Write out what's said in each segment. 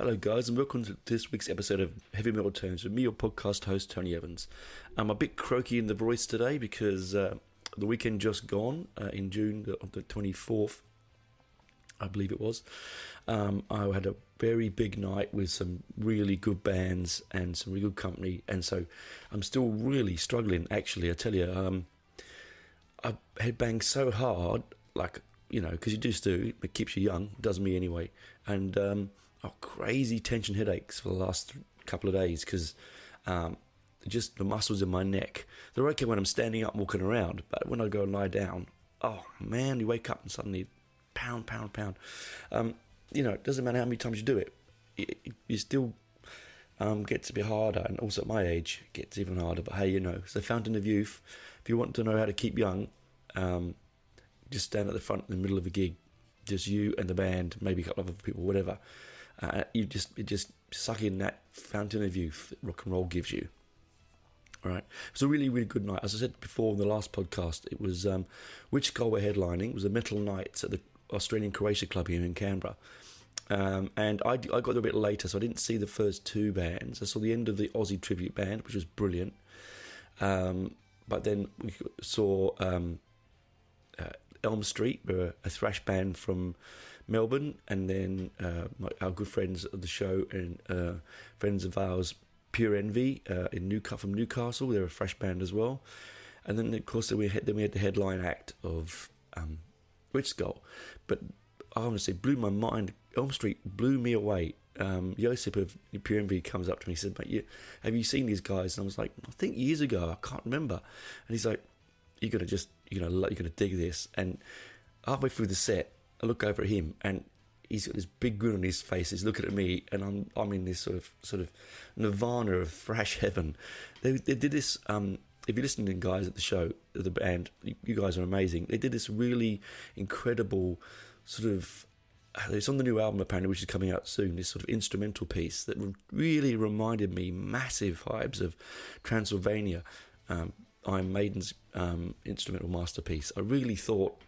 Hello, guys, and welcome to this week's episode of Heavy Metal Tones with me, your podcast host, Tony Evans. I'm a bit croaky in the voice today because the weekend just gone in June, the 24th, I believe it was. I had a very big night with some really good bands and some really good company, and so I'm still really struggling, actually. I tell you, I headbanged so hard, like, you know, because you just do, it keeps you young, does me anyway, and crazy tension headaches for the last couple of days because just the muscles in my neck, they're okay when I'm standing up and walking around, but when I go and lie down, oh man, you wake up and suddenly pound. You know, it doesn't matter how many times you do it, you still gets a bit harder, and also at my age it gets even harder. But hey, you know, it's the fountain of youth. If you want to know how to keep young, just stand at the front in the middle of a gig, just you and the band, maybe a couple of other people, whatever. You just suck in that fountain of youth that rock and roll gives you. All right, it was a really, really good night. As I said before in the last podcast, it was Witch Skull were headlining. It was a metal night at the Australian Croatia Club here in Canberra. And I got there a bit later, so I didn't see the first two bands. I saw the end of the Aussie tribute band, which was brilliant. But then we saw Elm Street, a thrash band from Melbourne, and then our good friends of the show and friends of ours, Pure Envy, from Newcastle. They're a thrash band as well. And then, of course, we had the headline act of Witch Skull. But I honestly blew my mind. Elm Street blew me away. Josip of Pure Envy comes up to me and said, "Mate, have you seen these guys?" And I was like, "I think years ago, I can't remember." And he's like, "You're gonna dig this." And halfway through the set, I look over at him, and he's got this big grin on his face. He's looking at me, and I'm in this sort of nirvana of thrash heaven. They did this. If you're listening, guys, at the show, the band, you guys are amazing. They did this really incredible sort of. It's on the new album apparently, which is coming out soon. This sort of instrumental piece that really reminded me massive vibes of Transylvania, Iron Maiden's instrumental masterpiece. I really thought,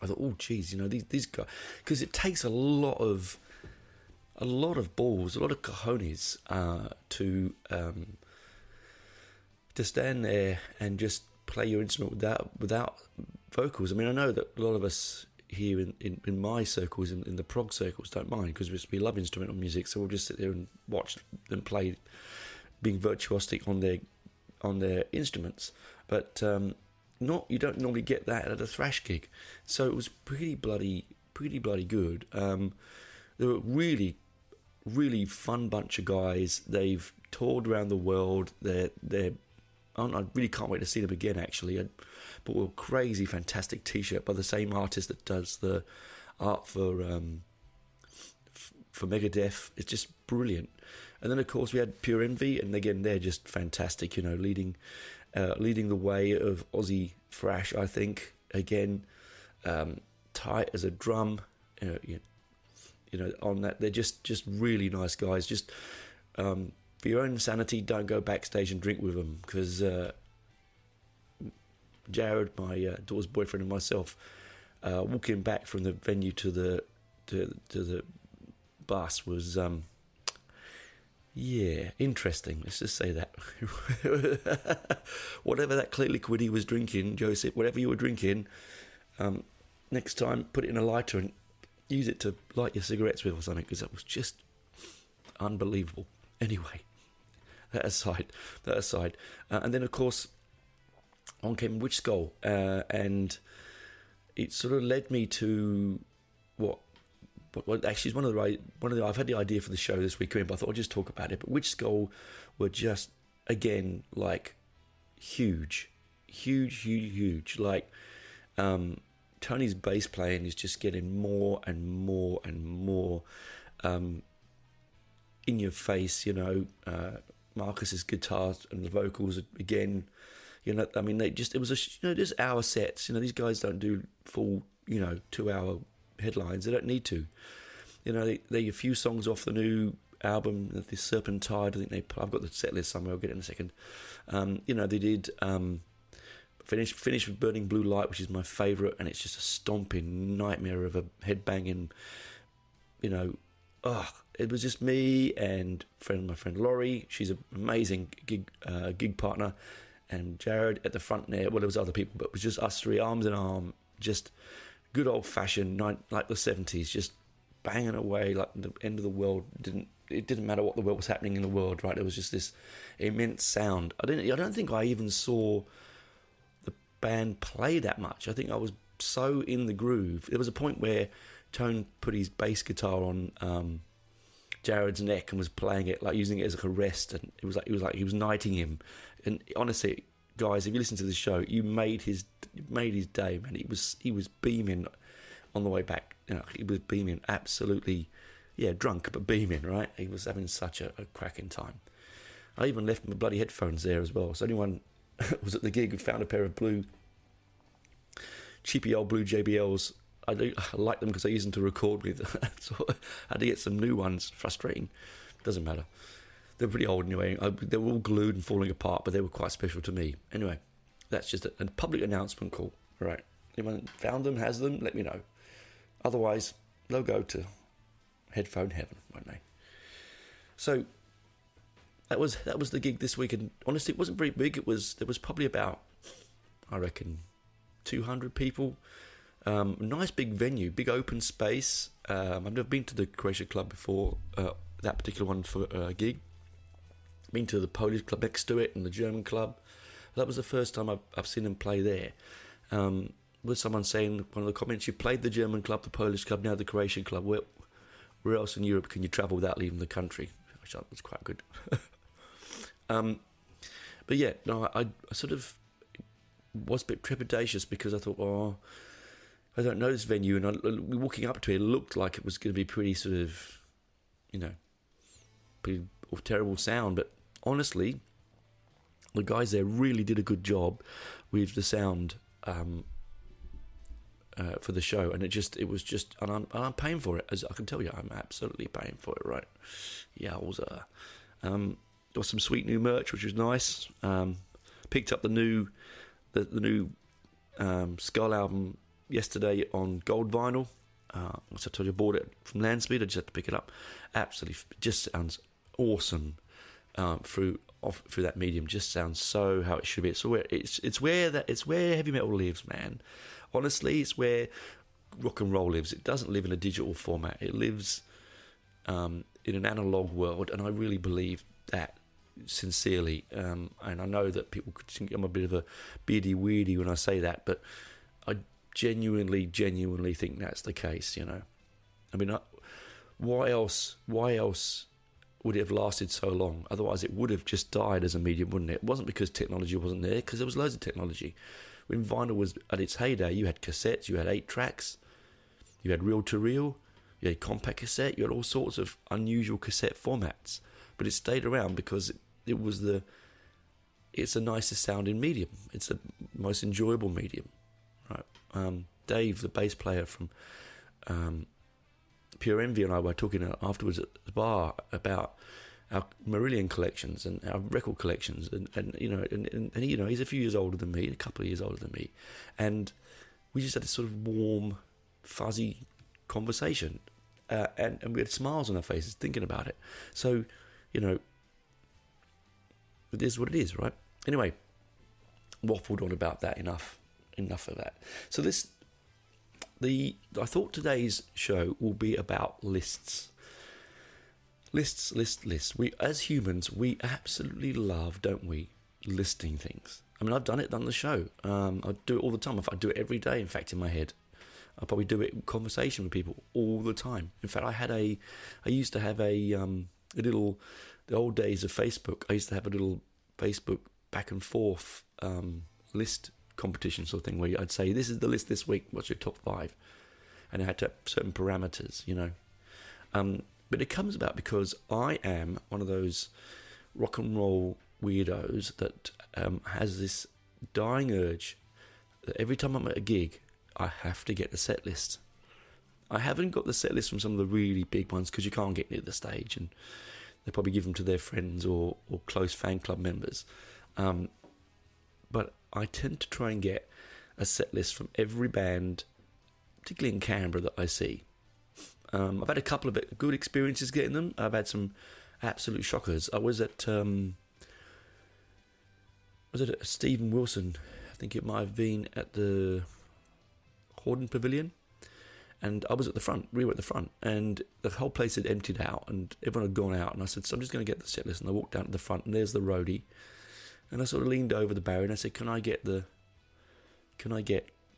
oh geez, you know, these guys, because it takes a lot of balls, a lot of cojones to stand there and just play your instrument without vocals. I mean, I know that a lot of us here in my circles, in the prog circles, don't mind, because we love instrumental music, so we'll just sit there and watch them play, being virtuosic on their instruments. But you don't normally get that at a thrash gig, so it was pretty bloody good. They were really, really fun bunch of guys. They've toured around the world. I really can't wait to see them again. Actually, I bought a crazy, fantastic T-shirt by the same artist that does the art for Megadeth. It's just brilliant. And then, of course, we had Pure Envy, and again, they're just fantastic. You know, leading the way of Aussie thrash. I think again, tight as a drum. You know, on that, they're just really nice guys. Just for your own sanity, don't go backstage and drink with them, because Jared, my daughter's boyfriend, and myself, walking back from the venue to the bus was interesting. Let's just say that. Whatever that clear liquid he was drinking, Joseph, whatever you were drinking, next time put it in a lighter and use it to light your cigarettes with or something, because that was just unbelievable. Anyway, that aside, and then of course on came Witch Skull, and it sort of led me to what actually is one of the I've had the idea for the show this weekend, but I thought I'd just talk about it. But Witch Skull were just, again, like huge. Like Tony's bass playing is just getting more and more in your face. You know, Marcus's guitar and the vocals again. You know, I mean, it was just hour sets. You know, these guys don't do full 2-hour headlines. They don't need to. You know, they a few songs off the new album, the Serpentide. I think I've got the set list somewhere. I'll get it in a second. You know, they did finish with Burning Blue Light, which is my favourite, and it's just a stomping nightmare of a headbanging. You know, it was just me and my friend Laurie. She's an amazing gig partner, and Jared at the front there. Well, there was other people, but it was just us three, arms in arm, just good old fashioned, like the 70s, just banging away like the end of the world. It didn't matter what the world was happening in the world, right? There was just this immense sound. I don't think I even saw the band play that much. I think I was so in the groove. There was a point where Tone put his bass guitar on Jared's neck and was playing it, like using it as a rest, and it was like he was knighting him. And honestly, guys, if you listen to the show, you made his day, man. He was beaming on the way back. He was beaming, absolutely, drunk but beaming, right? He was having such a cracking time. I even left my bloody headphones there as well. So anyone who was at the gig who found a pair of cheapy old blue JBLs, I like them because I use them to record with. So I had to get some new ones. Frustrating. Doesn't matter. They're pretty old anyway. They were all glued and falling apart, but they were quite special to me. Anyway, that's just a public announcement call. All right. Anyone found them, has them, let me know. Otherwise, they'll go to headphone heaven, won't they? So that was the gig this week, and honestly, it wasn't very big. There was probably about, I reckon, 200 people. Nice big venue, big open space. I've never been to the Croatia Club before, that particular one for a gig. Been to the Polish club next to it and the German club. That was the first time I've seen them play there. With someone saying, one of the comments, you played the German club, the Polish club, now the Croatian club. Where else in Europe can you travel without leaving the country? Which was quite good. But yeah, no, I sort of was a bit trepidatious because I thought, I don't know this venue, and walking up to it looked like it was going to be pretty sort of, pretty terrible sound. But honestly, the guys there really did a good job with the sound for the show, and and I'm paying for it, as I can tell you, I'm absolutely paying for it, right? Yowza. Got some sweet new merch, which was nice. Picked up the new Skull album yesterday on gold vinyl. As I told you, I bought it from Landspeed. I just had to pick it up. Absolutely, just sounds awesome through that medium. Just sounds so how it should be. It's where heavy metal lives, man. Honestly, it's where rock and roll lives. It doesn't live in a digital format. It lives in an analog world, and I really believe that sincerely. And I know that people could think I'm a bit of a beardy weirdy when I say that, but I genuinely think that's the case. I mean, why else would it have lasted so long? Otherwise, it would have just died as a medium, wouldn't it? It wasn't because technology wasn't there, because there was loads of technology. When vinyl was at its heyday, you had cassettes, you had 8 tracks, you had reel-to-reel, you had compact cassette, you had all sorts of unusual cassette formats. But it stayed around because it's the nicest sounding medium. It's the most enjoyable medium, right? Dave, the bass player from Pure Envy, and I were talking afterwards at the bar about our Marillion collections and our record collections, and he's a few years older than me, a couple of years older than me, and we just had this sort of warm, fuzzy conversation, and we had smiles on our faces thinking about it. So, it is what it is, right? Anyway, waffled on about that enough of that. So I thought today's show will be about lists. Lists. We, as humans, we absolutely love, don't we, listing things. I mean, I've done the show. I do it all the time. I do it every day, in fact, in my head. I probably do it in conversation with people all the time. In fact, I used to have the old days of Facebook, I used to have a little Facebook back and forth list competition sort of thing, where I'd say, this is the list this week, what's your top 5? And I had to have certain parameters, But it comes about because I am one of those rock and roll weirdos that has this dying urge that every time I'm at a gig, I have to get the set list. I haven't got the set list from some of the really big ones because you can't get near the stage, and they probably give them to their friends or close fan club members. But I tend to try and get a set list from every band, particularly in Canberra, that I see. I've had a couple of good experiences getting them. I've had some absolute shockers. I was at Stephen Wilson? I think it might have been at the Hordern Pavilion, and I was at the front. We were at the front, and the whole place had emptied out, and everyone had gone out. And I said, "So I'm just going to get the set list." And I walked down to the front, and there's the roadie. And I sort of leaned over the barrier, and I said, "Can I get the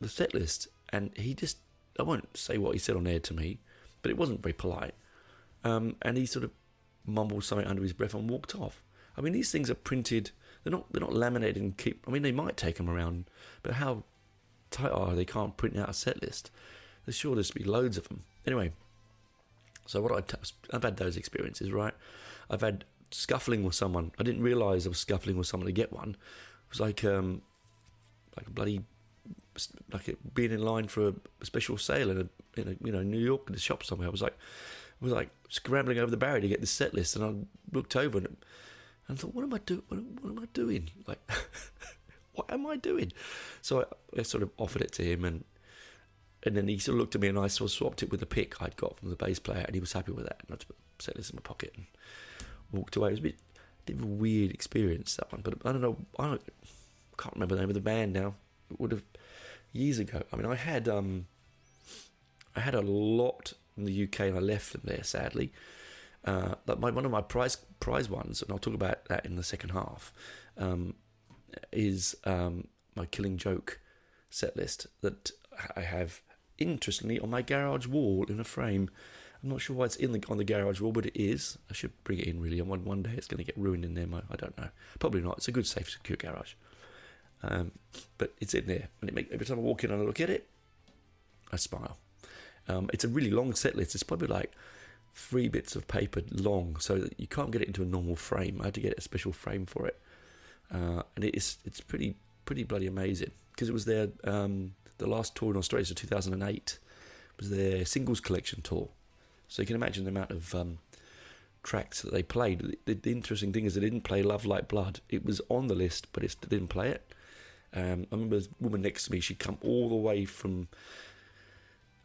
set list?" And he just, I won't say what he said on air to me, but it wasn't very polite. And he sort of mumbled something under his breath and walked off. I mean, these things are printed. They're not laminated and keep. I mean, they might take them around, but how tight are they? Can't print out a set list. There's sure there's to be loads of them. Anyway, so I've had those experiences, right? I've had scuffling with someone. I didn't realise I was scuffling with someone to get one. It was like a bloody, being in line for a special sale in a New York in a shop somewhere. I was like scrambling over the barrier to get this set list, and I looked over and I thought, what am I doing? Like, what am I doing? So I sort of offered it to him, and then he sort of looked at me, and I sort of swapped it with the pick I'd got from the bass player, and he was happy with that. And I just set this in my pocket and walked away. It was a bit of a weird experience, that one, but I don't know. I can't remember the name of the band now. It would have years ago. I mean, I had a lot in the UK, and I left them there, sadly. One of my prize ones, and I'll talk about that in the second half, is my Killing Joke set list that I have, interestingly, on my garage wall in a frame. I'm not sure why it's on the garage wall, but it is. I should bring it in, really, and one day it's going to get ruined in there. I don't know. Probably not. It's a good, safe, secure garage. But it's in there, and every time I walk in and I look at it, I smile. It's a really long set list. It's probably like 3 bits of paper long, so that you can't get it into a normal frame. I had to get a special frame for it, and it's pretty bloody amazing, because it was their the last tour in Australia, so 2008, was their singles collection tour. So you can imagine the amount of tracks that they played. The interesting thing is they didn't play Love Like Blood. It was on the list, but they didn't play it. I remember a woman next to me, she'd come all the way from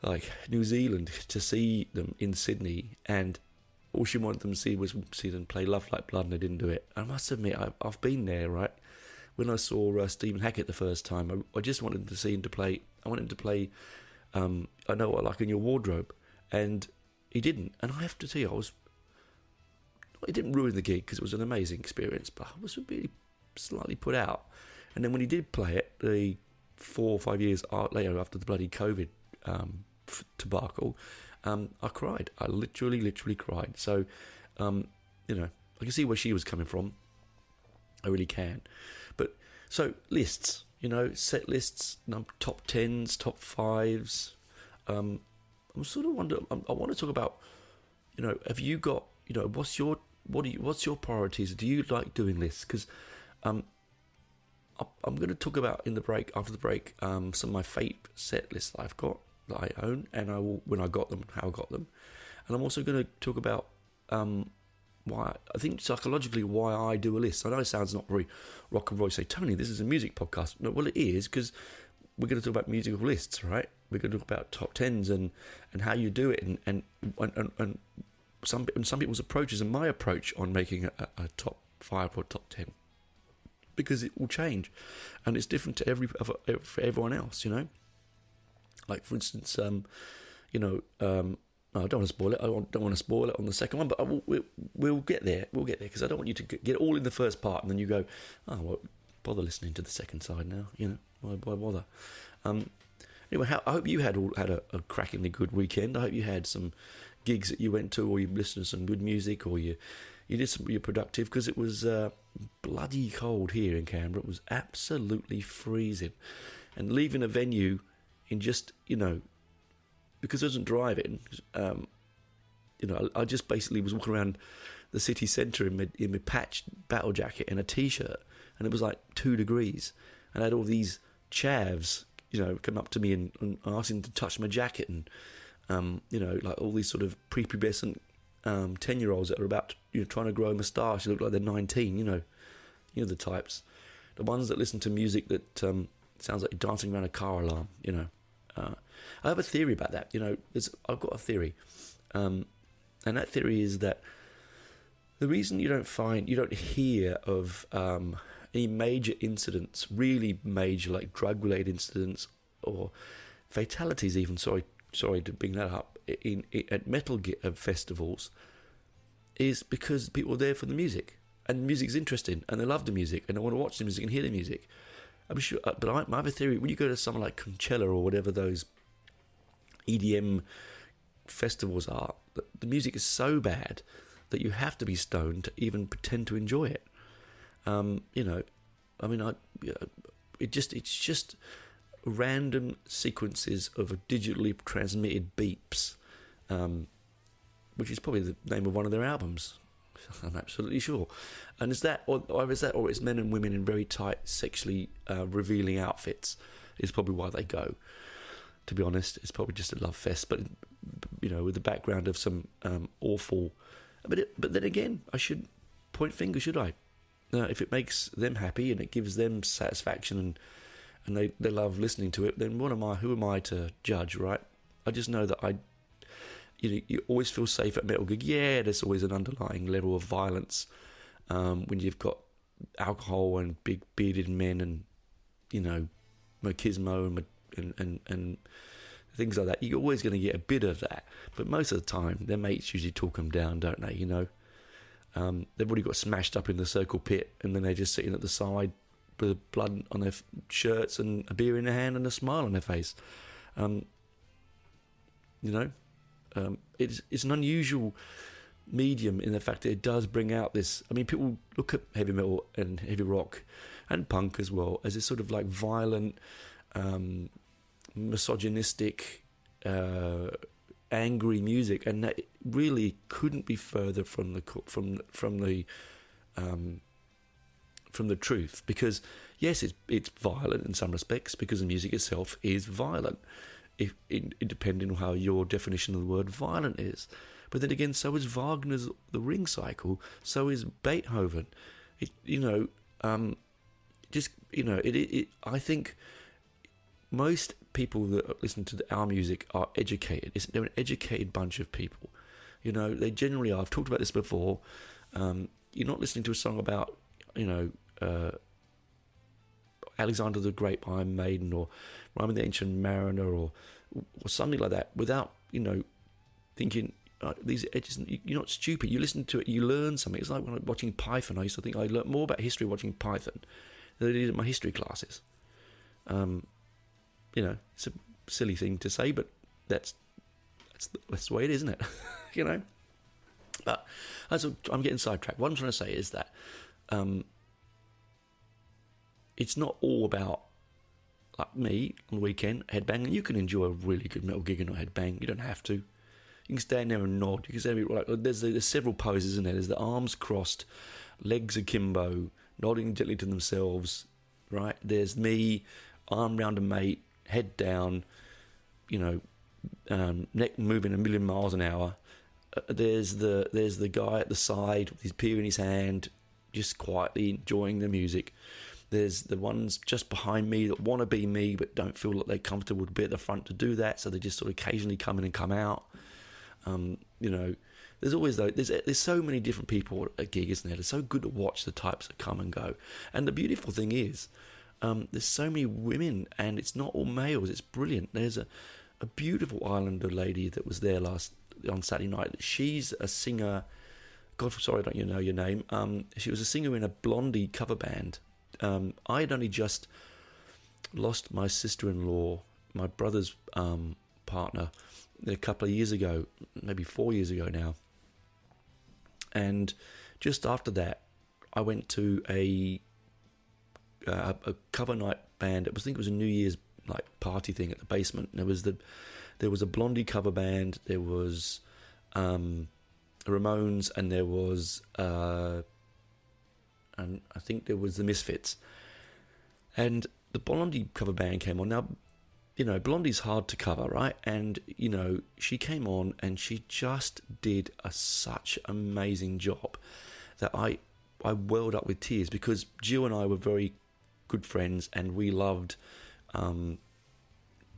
like New Zealand to see them in Sydney, and all she wanted them to see was see them play Love Like Blood, and they didn't do it. I must admit, I've been there, right? When I saw Stephen Hackett the first time, I just wanted to see him to play. I wanted him to play I Know What I Like in Your Wardrobe, and he didn't. And I have to tell you, it didn't ruin the gig, because it was an amazing experience, but I was really slightly put out. And then when he did play it, the 4 or 5 years later, after the bloody COVID debacle, I cried. I literally cried. So, I can see where she was coming from. I really can. But, so, lists, set lists, top 10s, top 5s. I'm sort of wondering, I want to talk about, have you got, what's your priorities? Do you like doing lists? Because I'm going to talk about after the break, some of my favourite set lists that I've got, that I own, and when I got them, how I got them. And I'm also going to talk about why I think psychologically why I do a list. I know it sounds not very rock and roll. You say, Tony, this is a music podcast. No, well, it is, because we're going to talk about musical lists, right? We're going to talk about top 10s and how you do it, and some people's approaches and my approach on making a top 5 or top 10, because it will change, and it's different to for everyone else. Like, for instance, I don't want to spoil it. I don't want to spoil it on the second one, but we'll get there. We'll get there, because I don't want you to get all in the first part and then you go, oh, well, bother listening to the second side now. Why bother? Anyway, I hope you had a crackingly good weekend. I hope you had some gigs that you went to, or you listened to some good music, or you you're productive, because it was bloody cold here in Canberra. It was absolutely freezing, and leaving a venue in just because I wasn't driving, I just basically was walking around the city centre in my patched battle jacket and a t-shirt, and it was like 2 degrees, and I had all these chavs, come up to me and asking to touch my jacket, and like all these sort of prepubescent 10-year-olds that are about trying to grow a moustache. They look like they're 19. The types, the ones that listen to music that sounds like you're dancing around a car alarm. I have a theory about that. I've got a theory. And that theory is that the reason you don't hear of any major incidents, really major, like drug-related incidents or fatalities even, sorry to bring that up, at metal festivals, is because people are there for the music. And the music's interesting, and they love the music, and they want to watch the music and hear the music. I'm sure, but my other theory, when you go to somewhere like Coachella or whatever those EDM festivals are, the music is so bad that you have to be stoned to even pretend to enjoy it. It's just random sequences of digitally transmitted beeps, which is probably the name of one of their albums. I'm absolutely sure. And is that, or it's men and women in very tight, sexually revealing outfits is probably why they go. To be honest, it's probably just a love fest, but with the background of some awful. But then again, I should point fingers, should I? If it makes them happy and it gives them satisfaction and they love listening to it, then who am I to judge, right? I just know that you always feel safe at metal gig. Yeah, there's always an underlying level of violence when you've got alcohol and big bearded men and machismo and things like that. You're always going to get a bit of that, but most of the time their mates usually talk them down, don't they? They've already got smashed up in the circle pit, and then they're just sitting at the side with blood on their shirts and a beer in their hand and a smile on their face. It's an unusual medium in the fact that it does bring out this. I mean, people look at heavy metal and heavy rock and punk as well as this sort of like violent, misogynistic, angry music, and that really couldn't be further from the truth. Because yes, it's violent in some respects because the music itself is violent. Depending on how your definition of the word violent is. But then again, so is Wagner's The Ring Cycle, so is Beethoven. I think most people that listen to our music are educated. They're an educated bunch of people. They generally are. I've talked about this before. You're not listening to a song about, Alexander the Great by Iron Maiden or Rime of the Ancient Mariner or something like that without, thinking, these edges. You're not stupid. You listen to it, you learn something. It's like when I'm watching Python. I used to think I learned more about history watching Python than I did in my history classes. It's a silly thing to say, but that's the way it is, isn't it? But I'm getting sidetracked. What I'm trying to say is that it's not all about, like me, on the weekend, headbang. You can enjoy a really good metal gig and not headbang. You don't have to. You can stand there and nod. You can say, like, there's several poses, isn't there? There's the arms crossed, legs akimbo, nodding gently to themselves, right? There's me, arm round a mate, head down, neck moving a million miles an hour. There's the guy at the side with his beer in his hand, just quietly enjoying the music. There's the ones just behind me that want to be me but don't feel like they're comfortable to be at the front to do that, so they just sort of occasionally come in and come out. There's always there's so many different people at a gig, isn't there? It's so good to watch the types that come and go. And the beautiful thing is, there's so many women, and it's not all males. It's brilliant. There's a beautiful Islander lady that was there on Saturday night. She's a singer. God, sorry, I don't know your name. She was a singer in a Blondie cover band. I had only just lost my sister-in-law, my brother's partner, a couple of years ago, maybe 4 years ago now. And just after that, I went to a cover night band. I think it was a New Year's party thing at the basement. And there was a Blondie cover band. There was Ramones, and there was and I think there was the Misfits. And the Blondie cover band came on. Now, Blondie's hard to cover, right? And, she came on and she just did such amazing job that I welled up with tears, because Jill and I were very good friends and we loved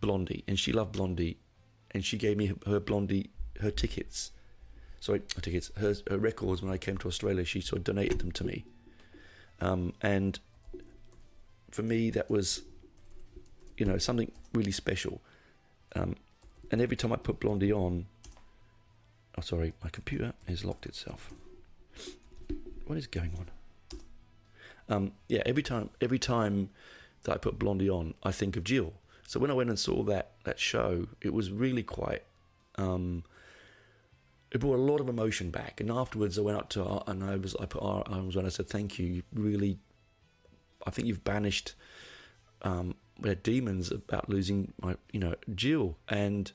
Blondie, and she loved Blondie, and she gave me her Blondie her tickets. Sorry, her tickets. Her records when I came to Australia. She sort of donated them to me, and for me that was, something really special. And every time I put Blondie on, oh sorry, my computer has locked itself. What is going on? Every time that I put Blondie on, I think of Jill. So when I went and saw that show, it was really quite. It brought a lot of emotion back. And afterwards, I went up to her and I put our arms around her. I said, "Thank you. You really, I think you've banished their demons about losing my, Jill." And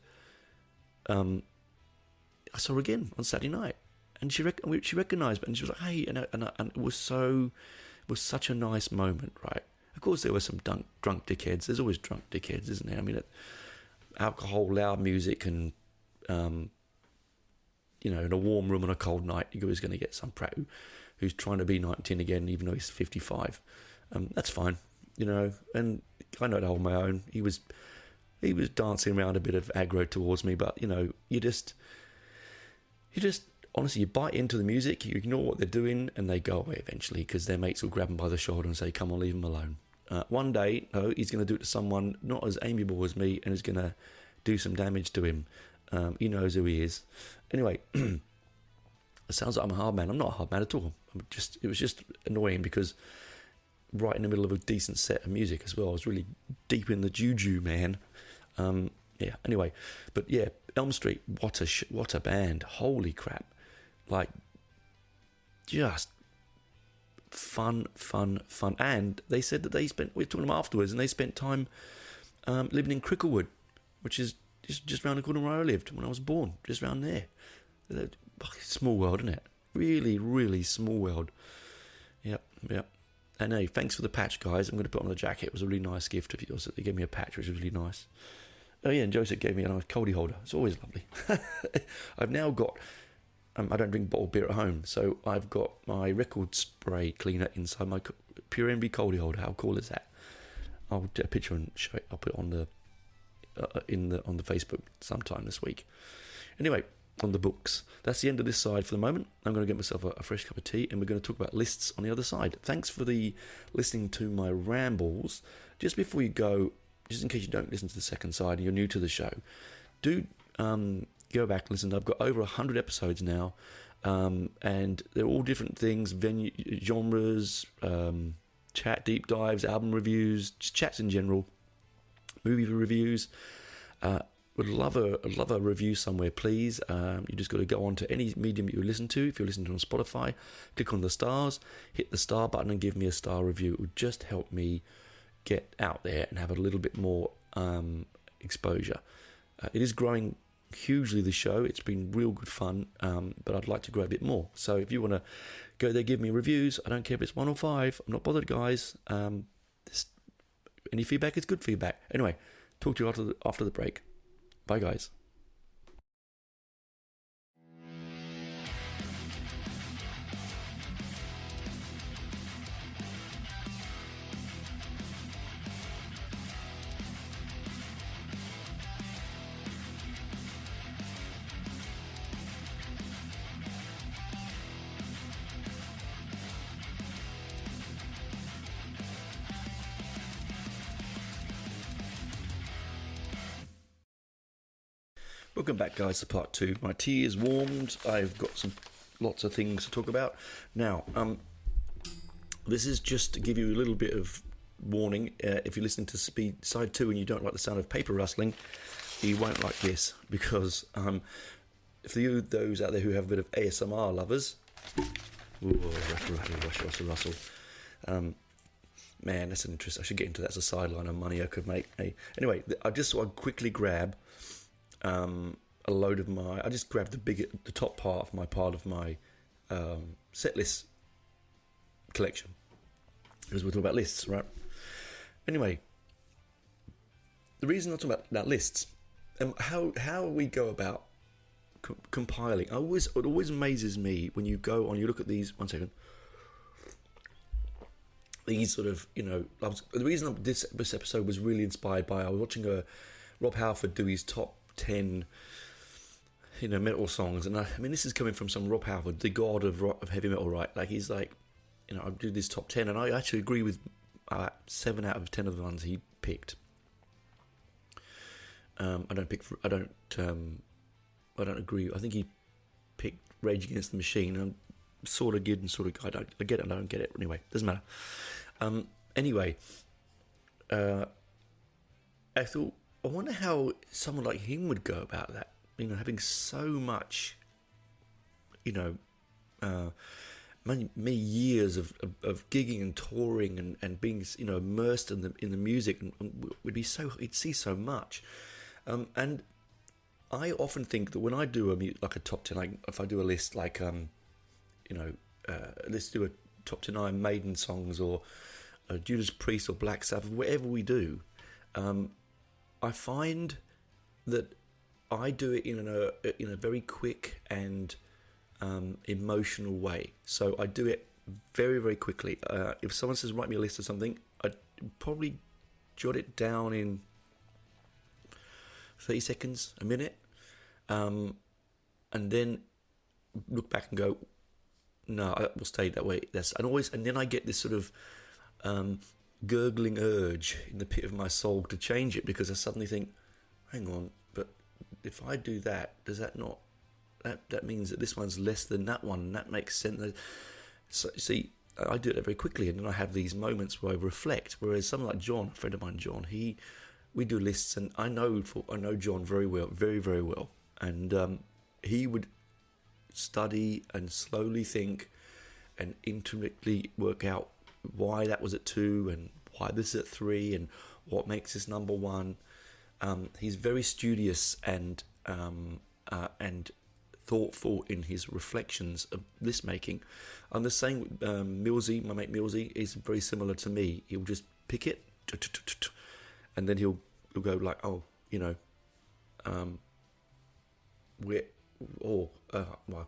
I saw her again on Saturday night, and she recognised me, and she was like, "Hey," and it was such a nice moment, right? Of course, there were some drunk dickheads. There's always drunk dickheads, isn't there? I mean, alcohol, loud music, and in a warm room on a cold night, you're always going to get some prat who's trying to be 19 again, even though he's 55. That's fine, and I know to hold my own. He was dancing around a bit of aggro towards me, but you just honestly, you bite into the music, you ignore what they're doing, and they go away eventually because their mates will grab them by the shoulder and say, "Come on, leave him alone." One day, he's going to do it to someone not as amiable as me, and is going to do some damage to him. He knows who he is. Anyway, it sounds like I'm a hard man. I'm not a hard man at all. It was just annoying because right in the middle of a decent set of music as well, I was really deep in the juju, man. Anyway, but yeah, Elm Street, what a band. Holy crap. Like, just fun. And they said that we were talking about afterwards, and they spent time living in Cricklewood, which is just around the corner where I lived when I was born, just around there. Small world, isn't it? Really, really small world. Yep. And hey, thanks for the patch, guys. I'm going to put on the jacket. It was a really nice gift of yours. They gave me a patch, which was really nice. Oh yeah, and Joseph gave me a nice coldie holder. It's always lovely. I've now got, I don't drink bottled beer at home, so I've got my record spray cleaner inside my Pure Envy coldie holder. How cool is that? I'll get a picture and show it. I'll put it on the on the Facebook sometime this week. Anyway, on the books. That's the end of this side for the moment. I'm going to get myself a fresh cup of tea, and we're going to talk about lists on the other side. Thanks for listening to my rambles. Just before you go, just in case you don't listen to the second side and you're new to the show, do go back and listen. I've got over 100 episodes now, and they're all different things, genres, chat deep dives, album reviews, just chats in general, movie reviews. Would love a review somewhere, please. You just got to go on to any medium you listen to. If you're listening to on Spotify, click on the stars, hit the star button, and give me a star review. It would just help me get out there and have a little bit more exposure. It is growing hugely, the show. It's been real good fun, but I'd like to grow a bit more. So if you want to go there, give me reviews. I don't care if it's 1 or 5. I'm not bothered, guys. Any feedback is good feedback. Anyway, talk to you after the break. Bye, guys. Welcome back, guys, to part 2. My tea is warmed. I've got lots of things to talk about. Now, this is just to give you a little bit of warning. If you're listening to Speed Side 2 and you don't like the sound of paper rustling, you won't like this, because for you, those out there who have a bit of ASMR lovers, rustle. Man, that's an interest. I should get into that as a sideline of money I could make. Anyway, I just thought I'd quickly grab a load of I just grabbed the top part of my set list collection, because we're talking about lists, right? Anyway, the reason I'm talking about lists and how we go about compiling, it always amazes me when you go on, you look at these. One second. These sort of, the reason this episode was really inspired by, I was watching Rob Halford do his top 10 metal songs, and I mean, this is coming from some Rob Halford, the god of heavy metal, right? Like, he's like, I do this top 10, and I actually agree with 7 out of 10 of the ones he picked. I don't agree. I think he picked Rage Against the Machine. I'm sort of good and sort of. I get it. I don't get it. Anyway, doesn't matter. Anyway, I thought, I wonder how someone like him would go about that. Having so much, many years of gigging and touring and being, immersed in the music, and he'd see so much. And I often think that when I do a top 10, like if I do a list, like let's do a top 10 Iron Maiden songs, or Judas Priest or Black Sabbath, whatever we do, I find that I do it in a very quick and emotional way. So I do it very, very quickly. If someone says write me a list of something, I'd probably jot it down in 30 seconds, a minute, and then look back and go, no, I will stay that way. And then I get this sort of gurgling urge in the pit of my soul to change it, because I suddenly think, hang on, but if I do that, does that not? That means that this one's less than that one, and that makes sense. So, see, I do it very quickly, and then I have these moments where I reflect. Whereas someone like John, a friend of mine, John, we do lists, and I know John very well, very, very well, and he would study and slowly think and intimately work out why that was at 2 and why this is at 3 and what makes this number 1. He's very studious and thoughtful in his reflections of list making. I'm the same with Millsy, my mate Millsy, is very similar to me. He'll just pick it, and then he'll go like, I've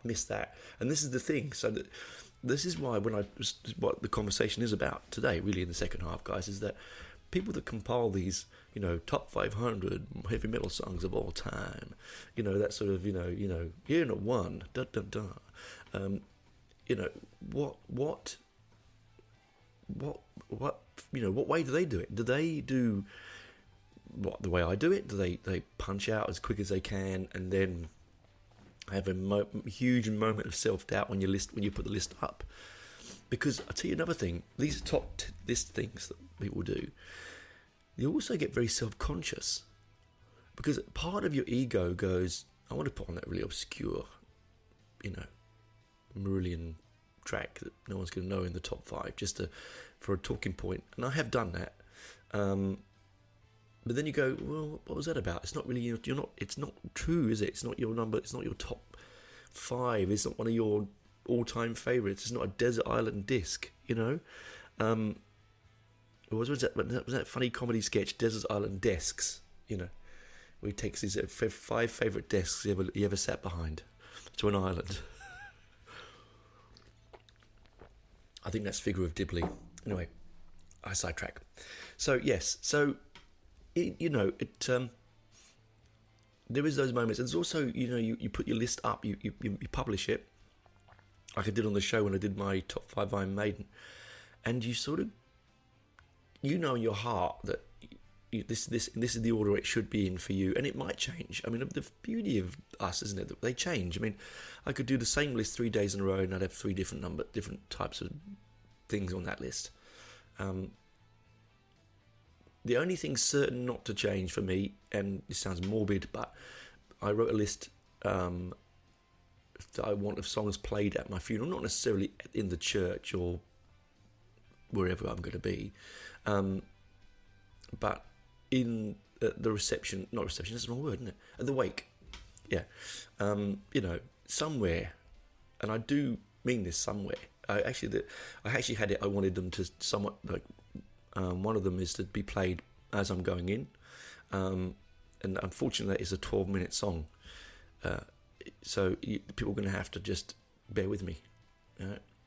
missed that. And this is the thing. So this is why what the conversation is about today, really in the second half, guys, is that people that compile these, top 500 heavy metal songs of all time, that sort of, you're not one, da da da. What way do they do it? Do they do the way I do it? Do they punch out as quick as they can and then have a huge moment of self-doubt when you put the list up? Because I'll tell you another thing, these top list things that people do, you also get very self-conscious, because part of your ego goes, I want to put on that really obscure, Marillion track that no one's going to know in the top 5, for a talking point. And I have done that. But then you go, well, what was that about? It's not really, it's not true, is it? It's not your number, it's not your top 5, it's not one of your all-time favourites, it's not a desert island disc, Was that funny comedy sketch, Desert Island Desks, where he takes his 5 favourite desks he ever sat behind to an island. I think that's Figure of Dibley. Anyway, I sidetrack. So, yes, there is those moments. And there's also, you put your list up, you publish it, like I did on the show when I did my top 5 Iron Maiden, and you sort of, in your heart that this is the order it should be in for you, and it might change. I mean, the beauty of us, isn't it, that they change. I mean, I could do the same list 3 days in a row, and I'd have 3 different types of things on that list. The only thing certain not to change for me, and this sounds morbid, but I wrote a list that I want of songs played at my funeral, not necessarily in the church or wherever I'm going to be, but in the reception, not reception, that's the wrong word, isn't it? At the wake, yeah, somewhere, and I do mean this somewhere. I actually had it. I wanted them to somewhat like. One of them is to be played as I'm going in, and unfortunately that is a 12-minute song, so people are going to have to just bear with me,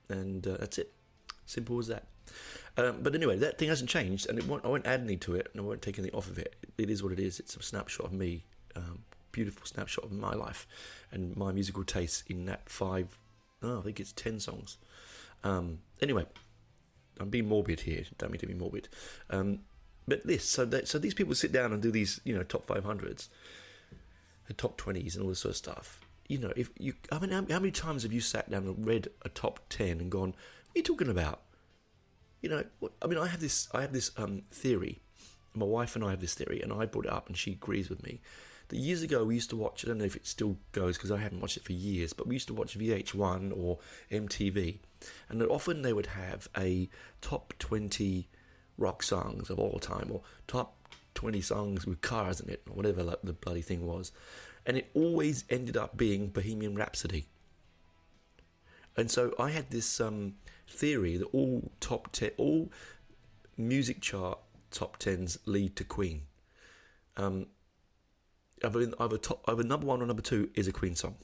and that's it, simple as that. But anyway, that thing hasn't changed, and I won't add any to it, and I won't take anything off of it. It is what it is. It's a snapshot of me beautiful snapshot of my life and my musical taste in that I think it's 10 songs. Anyway, I'm being morbid here. Don't mean to be morbid. But so these people sit down and do these, top 500s, the top 20s, and all this sort of stuff. How many times have you sat down and read a top 10 and gone, "What are you talking about?" I have this theory. My wife and I have this theory, and I brought it up, and she agrees with me. That years ago we used to watch. I don't know if it still goes because I haven't watched it for years. But we used to watch VH1 or MTV, and often they would have a top 20 rock songs of all time, or top 20 songs with cars in it, or whatever the bloody thing was, and it always ended up being Bohemian Rhapsody. And so I had this theory that all music chart top 10s lead to Queen. Either number one or number two is a Queen song.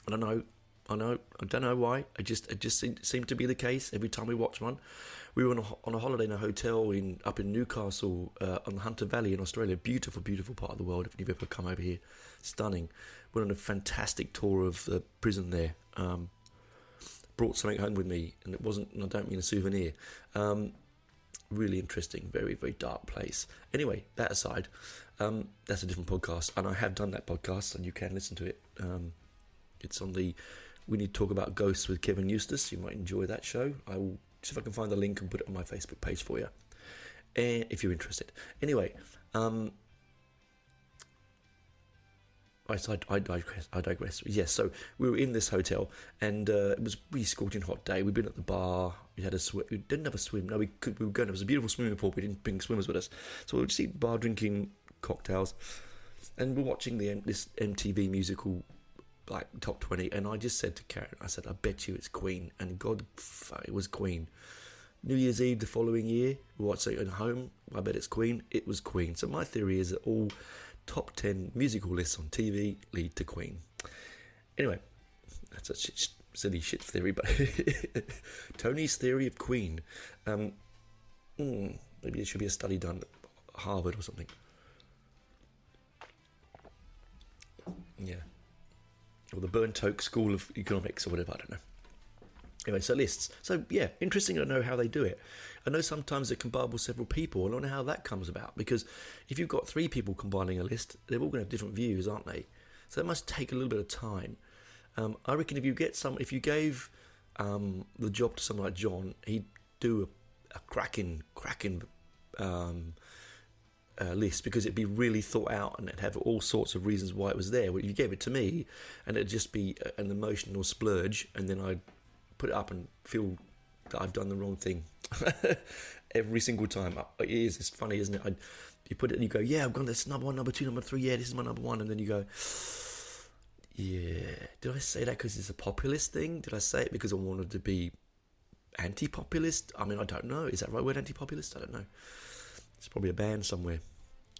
And I don't know why. It just seemed to be the case every time we watched one. We were on a holiday in a hotel up in Newcastle on the Hunter Valley in Australia. Beautiful, beautiful part of the world. If you've ever come over here, stunning. Went on a fantastic tour of the prison there. Brought something home with me, and it wasn't. And I don't mean a souvenir. Really interesting, very, very dark place. Anyway, that aside, that's a different podcast, and I have done that podcast, and you can listen to it. It's on the We Need to Talk About Ghosts with Kevin Eustace. You might enjoy that show. I will see if I can find the link and put it on my Facebook page for you, if you're interested. Anyway, I digress. Yes, so we were in this hotel, and it was a really scorching hot day. We'd been at the bar. We didn't have a swim. No, we were going. It was a beautiful swimming pool. We didn't bring swimmers with us, so we were just at the bar drinking cocktails, and we're watching this MTV musical, like top 20. And I just said to Karen, I said, "I bet you it's Queen." And God, it was Queen. New Year's Eve the following year, we watched it at home. I bet it's Queen. It was Queen. So my theory is that all top 10 musical lists on TV lead to Queen. Anyway, that's a silly shit theory, but Tony's theory of Queen. Maybe there should be a study done at Harvard or something. Yeah. Or the Burnt Oak School of Economics or whatever, I don't know. Anyway, so lists. So, yeah, interesting to know how they do it. I know sometimes it can bubble several people. I don't know how that comes about, because if you've got 3 people compiling a list, they're all going to have different views, aren't they? So that must take a little bit of time. I reckon if you gave the job to someone like John, he'd do a cracking list, because it'd be really thought out and it'd have all sorts of reasons why it was there. Well, you gave it to me, and it'd just be an emotional splurge, and then I'd put it up and feel that I've done the wrong thing every single time. It's funny, isn't it? You put it and you go, yeah, I've gone this number 1, number 2, number 3, yeah, this is my number 1, and then you go, yeah, did I say that because it's a populist thing? Did I say it because I wanted to be anti-populist? I mean, I don't know. Is that the right word, anti-populist? I don't know. It's probably a band somewhere.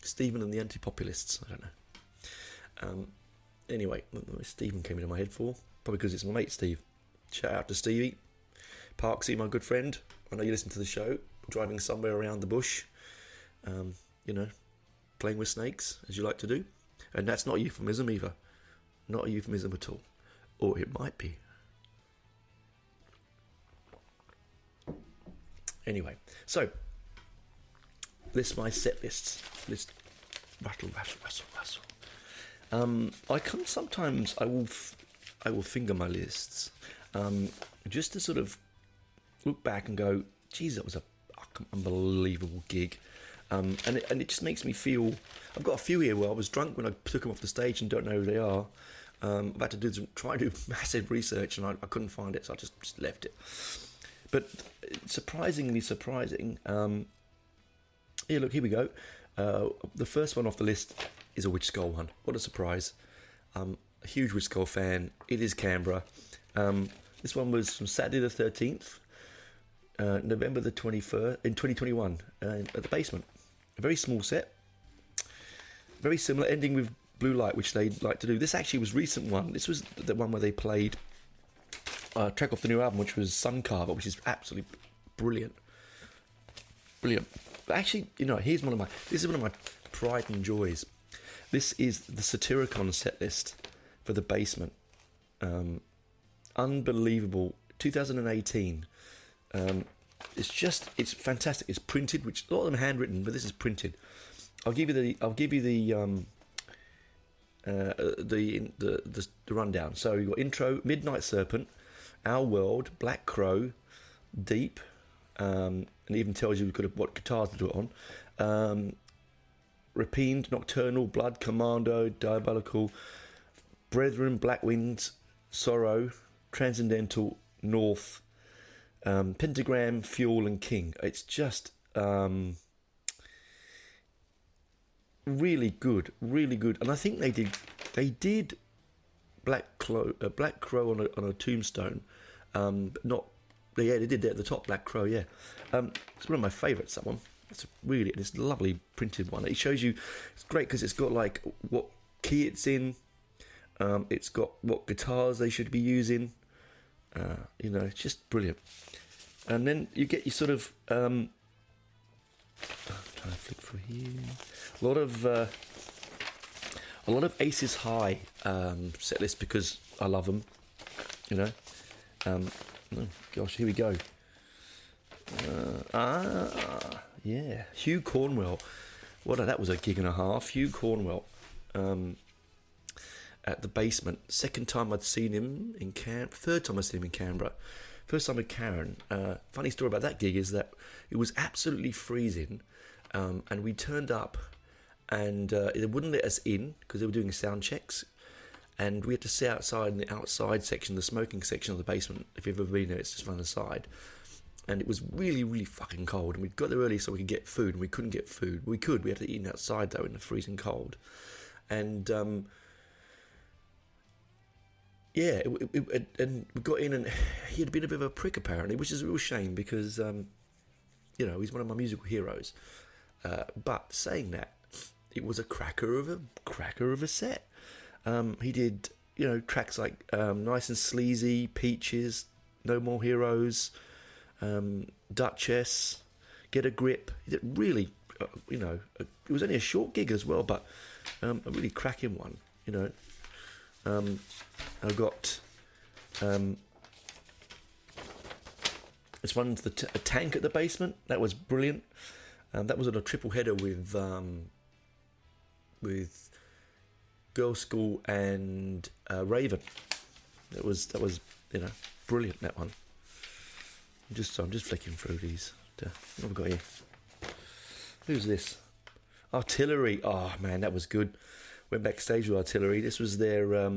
Stephen and the Anti-Populists. I don't know. Anyway, Stephen came into my head for, probably because it's my mate Steve. Shout out to Stevie. Parksy, my good friend. I know you listen to the show. Driving somewhere around the bush. Playing with snakes, as you like to do. And that's not a euphemism either. Not a euphemism at all. Or it might be. Anyway, so this is my set lists. Rattle. I will finger my lists, just to sort of look back and go, geez, that was a unbelievable gig. And it just makes me feel. I've got a few here where I was drunk when I took them off the stage and don't know who they are. I've had to try to do massive research, and I couldn't find it, so I just left it. But surprising. Yeah, look, here we go. The first one off the list is a Witch Skull one. What a surprise. A huge Witch Skull fan. It is Canberra. This one was from Saturday the 13th, November the 21st, in 2021, at the Basement. A very small set. Very similar, ending with Blue Light, which they like to do. This actually was a recent one. This was the one where they played a track off the new album, which was Sun Carver, which is absolutely brilliant. Brilliant. But actually, this is one of my pride and joys. This is the Satyricon set list for the Basement. Unbelievable. 2018. It's fantastic. It's printed, which a lot of them are handwritten, but this is printed. I'll give you the rundown. So you've got intro, Midnight Serpent, Our World, Black Crow, Deep, and it even tells you what guitars to do it on. Rapine, Nocturnal, Blood, Commando, Diabolical, Brethren, Black Winds, Sorrow, Transcendental, North, Pentagram, Fuel, and King. It's just really good, and I think they did Black Crow on a tombstone, but not. Yeah, they did that at the top, Black Crow. Yeah, it's one of my favourites. That one. It's really this lovely printed one. It shows you. It's great because it's got like what key it's in. It's got what guitars they should be using. It's just brilliant. And then you get your sort of. I'm trying to flick through here. A lot of Aces High set list because I love them. Oh gosh, here we go. Yeah, Hugh Cornwell. That was a gig and a half. Hugh Cornwell at the Basement. Second time I'd seen him in third time I'd seen him in Canberra. First time with Karen. Funny story about that gig is that it was absolutely freezing, and we turned up, and they wouldn't let us in because they were doing sound checks, and we had to sit outside in the outside section, the smoking section of the Basement. If you've ever been there, it's just on the side. And it was really, really fucking cold. And we got there early so we could get food, and we couldn't get food. We had to eat outside, though, in the freezing cold. And, and we got in, and he had been a bit of a prick, apparently, which is a real shame because, he's one of my musical heroes. But saying that, it was a cracker of a set. He did, tracks like Nice and Sleazy, Peaches, No More Heroes, Duchess, Get a Grip. He did really, it was only a short gig as well, but a really cracking one, I've got this one's a Tank at the Basement. That was brilliant. That was on a triple header with Girls' School and Raven. That was brilliant, that one. I'm just flicking through these. What have I got here? Who's this? Artillery. Oh man, that was good. Went backstage with Artillery. This was their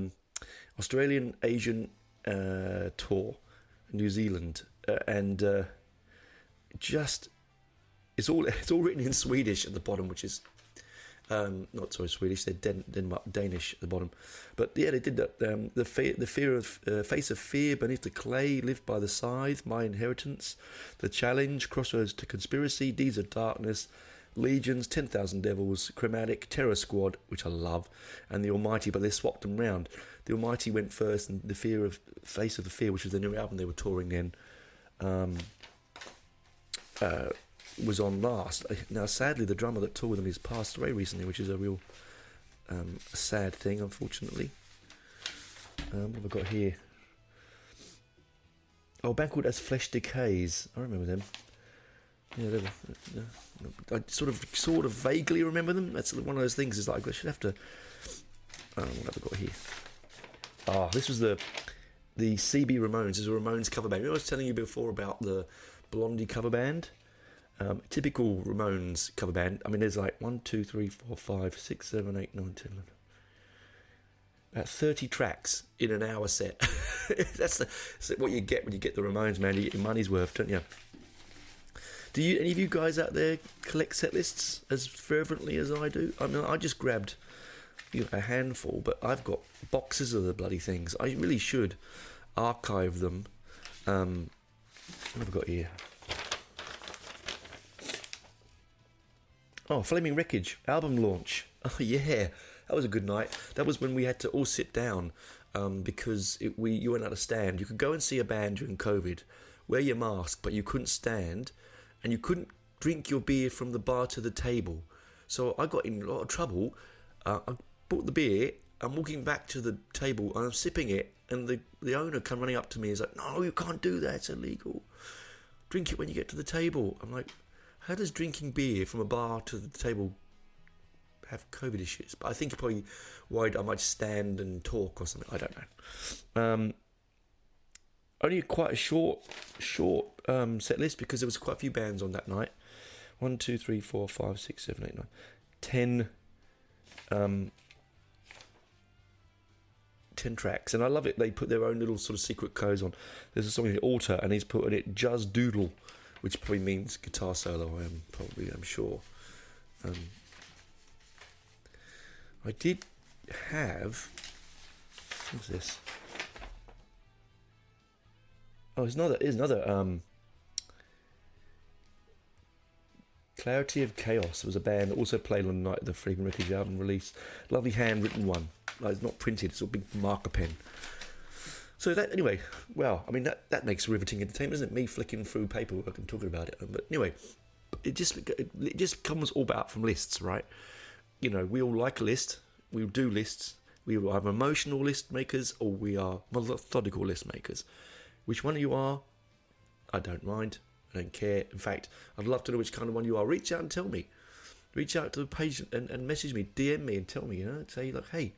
Australian Asian tour, New Zealand, and it's all written in Swedish at the bottom, which is not so Swedish. They're Danish at the bottom, but yeah, they did that. The fear of Face of Fear, Beneath the Clay, Lived by the Scythe, My Inheritance, The Challenge, Crossroads to Conspiracy, Deeds of Darkness, Legions, 10,000 Devils, Chromatic, Terror Squad, which I love, and The Almighty. But they swapped them round. The Almighty went first, and Face of the Fear, which was the new album they were touring then, was on last. Now, sadly, the drummer that toured with them has passed away recently, which is a real sad thing, unfortunately. What have I got here? Oh, a band called As Flesh Decays. I remember them. Yeah, I sort of vaguely remember them. That's one of those things. Is like I should have to. What have I got here? This was the CB Ramones. This is a Ramones cover band. I was telling you before about the Blondie cover band. Typical Ramones cover band. I mean, there's like 1, 2, 3, 4, 5, 6, 7, 8, 9, 10, 11. About 30 tracks in an hour set. That's what you get when you get the Ramones, man. You get your money's worth, don't you? Do any of you guys out there collect set lists as fervently as I do? I mean, I just grabbed a handful, but I've got boxes of the bloody things. I really should archive them. What have I got here? Oh, Flaming Wreckage album launch. Oh yeah, that was a good night. That was when we had to all sit down because you weren't allowed to stand. You could go and see a band during COVID, wear your mask, but you couldn't stand, and you couldn't drink your beer from the bar to the table. So I got in a lot of trouble. I bought the beer. I'm walking back to the table and I'm sipping it, and the owner come running up to me and is like, "No, you can't do that. It's illegal. Drink it when you get to the table." I'm like, how does drinking beer from a bar to the table have COVID issues? But I think probably worried I might stand and talk or something. I don't know. Only quite a short set list, because there was quite a few bands on that night. 1, 2, 3, 4, 5, 6, 7, 8, 9, 10 tracks, and I love it. They put their own little sort of secret codes on. There's a song in Alter, and he's put in it Jazz Doodle, which probably means guitar solo. I'm sure. I did have, what's this? Oh, there's another Clarity of Chaos was a band that also played on the night of the Freedom Records album release. Lovely handwritten one. Like, it's not printed, it's a big marker pen. So that, anyway, well, I mean, that makes riveting entertainment, isn't it? Me flicking through paperwork and talking about it. But anyway, it just comes all about from lists, right? You know, we all like a list. We do lists. We are emotional list makers, or we are methodical list makers. Which one of you are, I don't mind. I don't care. In fact, I'd love to know which kind of one you are. Reach out and tell me. Reach out to the page and message me, DM me and tell me, say like, hey,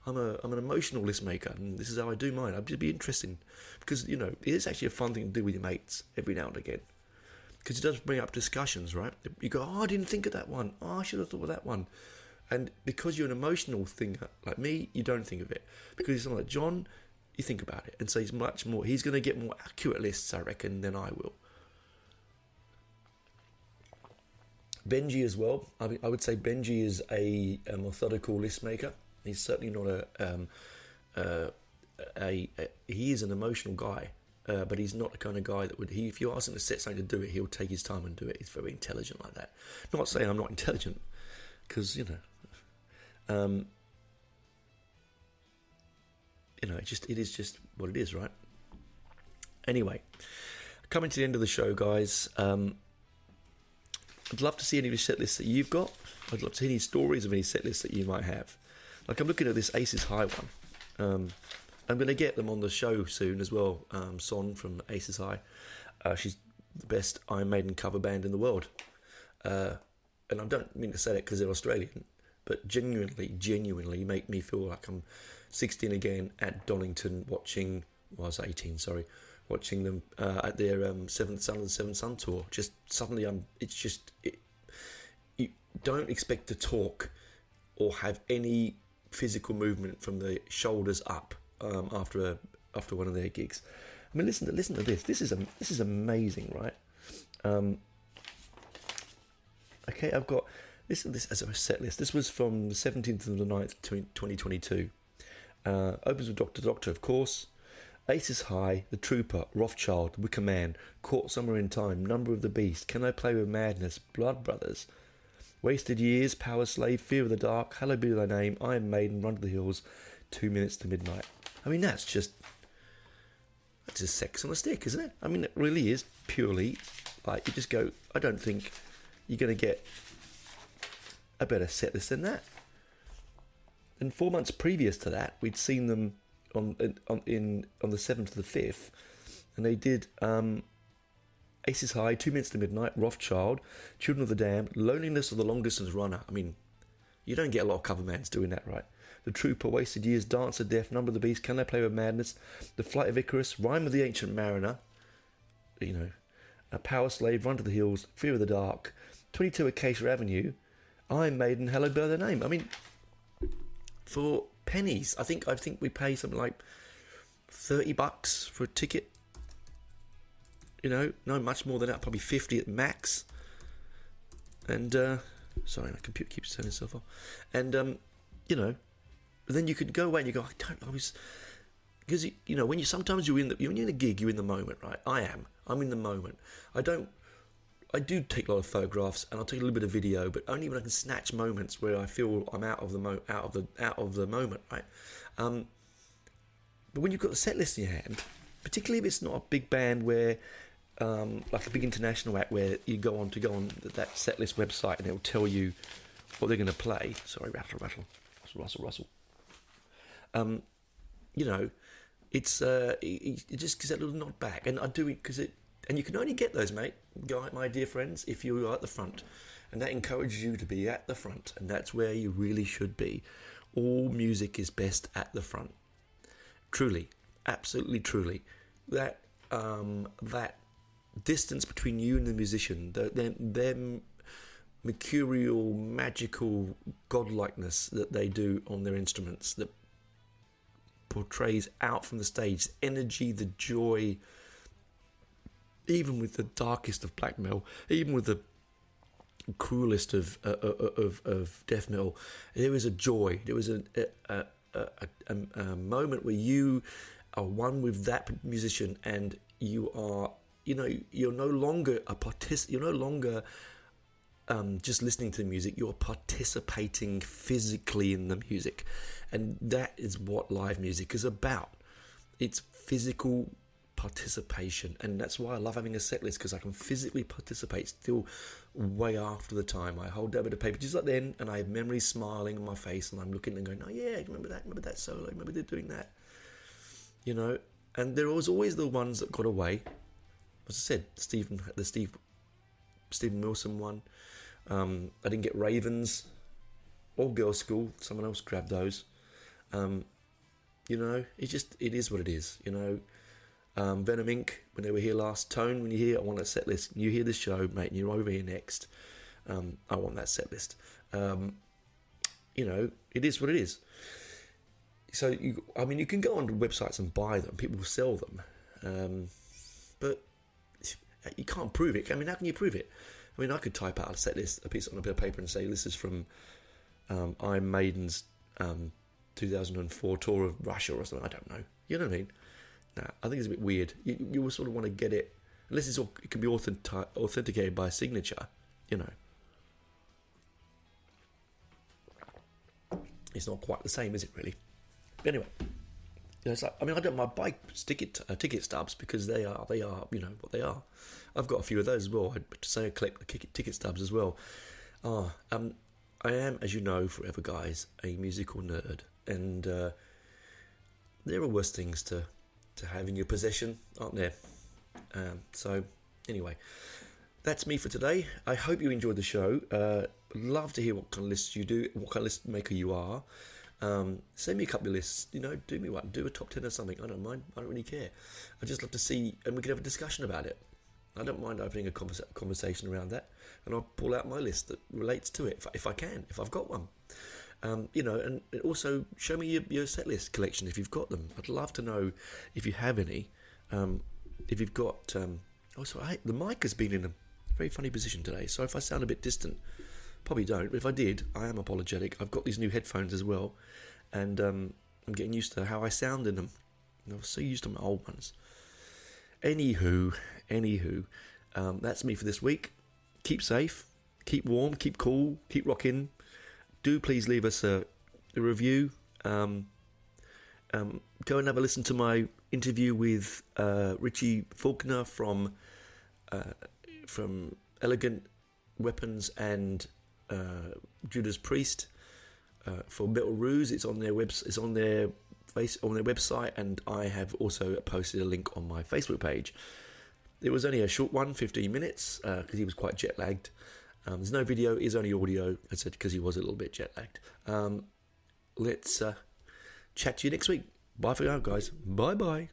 I'm an emotional list maker, and this is how I do mine. I'd just be interesting, because, it is actually a fun thing to do with your mates every now and again, because it does bring up discussions, right? You go, oh, I didn't think of that one. Oh, I should have thought of that one. And because you're an emotional thinker like me, you don't think of it. Because you're someone like John, you think about it, and so he's going to get more accurate lists, I reckon, than I will. Benji as well. I mean, I would say Benji is a methodical list maker. He's certainly not he is an emotional guy, but he's not the kind of guy that would. If you ask him to set something to do it, he'll take his time and do it. He's very intelligent like that. Not saying I'm not intelligent, because it is just what it is, right? Anyway, coming to the end of the show, guys. I'd love to see any of your set lists that you've got. I'd love to see any stories of any set lists that you might have. Like, I'm looking at this Aces High one. I'm going to get them on the show soon as well. Son from Aces High. She's the best Iron Maiden cover band in the world. And I don't mean to say that because they're Australian, but genuinely make me feel like I'm 16 again at Donington watching, well, I was 18, sorry, watching them at their Seventh Son of the Seventh Son tour. Just suddenly, you don't expect to talk or have any physical movement from the shoulders up after one of their gigs. I mean, listen to this. This is amazing, right? Okay, I've got this as a set list. This was from the 17th of the 9th, 2022. Opens with Dr. Doctor, of course. Aces High, The Trooper, Rothschild, Wicker Man, Caught Somewhere in Time, Number of the Beast, Can I Play with Madness, Blood Brothers, Wasted Years, Power Slave, Fear of the Dark, Hallowed Be Thy Name, Iron Maiden, Run to the Hills, 2 Minutes to Midnight. I mean, that's just sex on a stick, isn't it? I mean, it really is purely, like, you just go, I don't think you're going to get a better set list than that. And 4 months previous to that, we'd seen them on the 7th to the 5th, and they did Aces High, 2 Minutes to Midnight, Rothschild, Children of the Damned, Loneliness of the Long Distance Runner. I mean, you don't get a lot of cover bands doing that, right? The Trooper, Wasted Years, Dance of Death, Number of the Beast, Can They Play with Madness, The Flight of Icarus, Rhyme of the Ancient Mariner, A Power Slave, Run to the Hills, Fear of the Dark, 22 Acacia Avenue, Iron Maiden, Hallowed Be Thy Name. I mean, for pennies, I think we pay something like $30 for a ticket. No much more than that, probably 50 at max. And sorry, my computer keeps turning itself off. And then you could go away and you go, because when sometimes you're in a gig, you're in the moment, right? I'm in the moment. I do take a lot of photographs and I'll take a little bit of video, but only when I can snatch moments where I feel I'm out of the moment, right? But when you've got the set list in your hand, particularly if it's not a big band where, like a big international act where you go on that set list website and it'll tell you what they're going to play. Sorry, rattle. Russell. You know, it's it just gives that little nod back, and I do it because it, and you can only get those, mate, my dear friends, if you are at the front, and that encourages you to be at the front, and that's where you really should be. All music is best at the front. Truly, absolutely, truly. That that distance between you and the musician, them mercurial, magical godlikeness that they do on their instruments, that portrays out from the stage, the energy, the joy, even with the darkest of black metal, even with the cruelest of death metal, there is a joy. There was a moment where you are one with that musician, and you are, you know, you're no longer a you're no longer just listening to the music. You're participating physically in the music, and that is what live music is about. It's physical participation, and that's why I love having a set list, because I can physically participate still way after the time. I hold that bit of paper just like then, and I have memories smiling on my face, and I'm looking and going, oh yeah, remember that solo, remember they're doing that, you know. And there was always the ones that got away. As I said, Stephen Wilson one. I didn't get Ravens or Girls' School. Someone else grabbed those. You know, it is what it is, you know. Venom Inc., when they were here last, Tone, when you hear I want a set list, you hear this show, mate, and you're over here next, I want that set list. You know, it is what it is. So, you can go on websites and buy them, people will sell them, but you can't prove it. I mean, how can you prove it? I mean, I could type out a set list, a piece on a bit of paper, and say, this is from Iron Maiden's 2004 tour of Russia or something. I don't know. You know what I mean? No, I think it's a bit weird. You will sort of want to get it, unless it can be authenticated by a signature, you know. It's not quite the same, is it, really? Anyway, you know, it's like, I mean, I don't mind buy ticket stubs, because they are, you know, what they are. I've got a few of those as well. I'd say I collect the ticket stubs as well. I am, as you know, forever, guys, a musical nerd, and there are worse things to have in your possession, aren't there? So, anyway, that's me for today. I hope you enjoyed the show. Love to hear what kind of lists you do, what kind of list maker you are. Send me a couple of lists, you know, do a top 10 or something. I don't mind, I don't really care. I just love to see, and we can have a discussion about it. I don't mind opening a conversation around that, and I'll pull out my list that relates to it, if I can, if I've got one. You know, and also show me your set list collection if you've got them. I'd love to know if you have any. If you've got, the mic has been in a very funny position today, so if I sound a bit distant, probably don't, but if I did, I am apologetic. I've got these new headphones as well, and I'm getting used to how I sound in them. I was so used to my old ones. Anywho, that's me for this week. Keep safe, keep warm, keep cool, keep rocking. Do please leave us a review. Go and have a listen to my interview with Richie Faulkner from Elegant Weapons and Judas Priest for Metal Ruse. It's on their website, and I have also posted a link on my Facebook page. It was only a short one, 15 minutes, because he was quite jet lagged. There's no video, it is only audio, I said, because he was a little bit jet lagged. Let's chat to you next week. Bye for now, guys. Bye bye.